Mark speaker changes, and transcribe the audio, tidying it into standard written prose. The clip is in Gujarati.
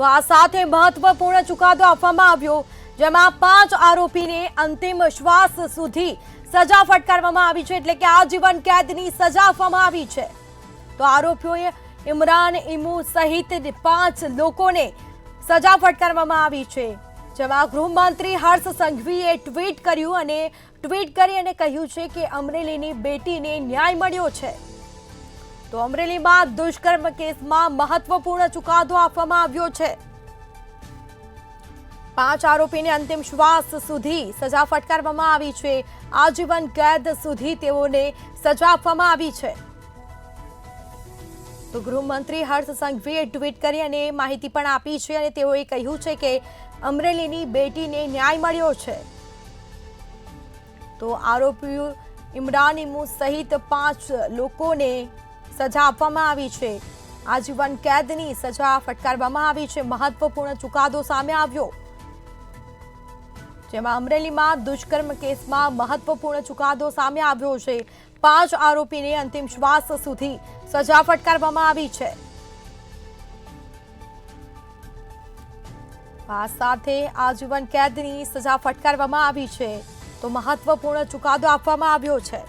Speaker 1: તો આ સાથે મહત્વપૂર્ણ ચુકાદો આપવામાં આવ્યો, જેમાં 5 આરોપીને અંતિમ શ્વાસ સુધી સજા ફટકારવામાં આવી છે, એટલે કે આજીવન કેદની સજા આપવામાં આવી છે। તો આરોપીઓએ ઇમરાન ઇમુ સહિત 5 લોકોને સજા ફટકારવામાં આવી છે, જેમાં ગૃહમંત્રી હર્ષ સંઘવીએ ટ્વીટ કર્યું અને કહ્યું છે કે અમરેલીની બેટીને ન્યાય મળ્યો છે। તો અમરેલીમાં દુષ્કર્મ કેસમાં મહત્વપૂર્ણ ચુકાદો આપવામાં આવ્યો છે। 5 આરોપીને અંતિમ શ્વાસ સુધી સજા ફટકારવામાં આવી છે, આજીવન કેદ સુધી તેઓને સજા આપવામાં આવી છે। તો ગૃહમંત્રી હર્ષ સંઘવીએ ટ્વીટ કરી અને માહિતી પણ આપી છે અને તેઓએ કહ્યું છે કે અમરેલીની બેટીને ન્યાય મળ્યો છે। તો આરોપીઓ ઇમરાન ઇમુ સહિત 5 લોકોને સજા આપવામાં આવી છે, આજીવન કેદની સજા ફટકારવામાં આવી છે। મહત્વપૂર્ણ ચુકાદો સામે આવ્યો, જેમાં અમરેલીમાં દુષ્કર્મ કેસમાં મહત્વપૂર્ણ ચુકાદો સામે આવ્યો છે। 5 આરોપીને અંતિમ શ્વાસ સુધી સજા ફટકારવામાં આવી છે। આ સાથે આજીવન કેદની સજા ફટકારવામાં આવી છે, તો મહત્વપૂર્ણ ચુકાદો આપવામાં આવ્યો છે।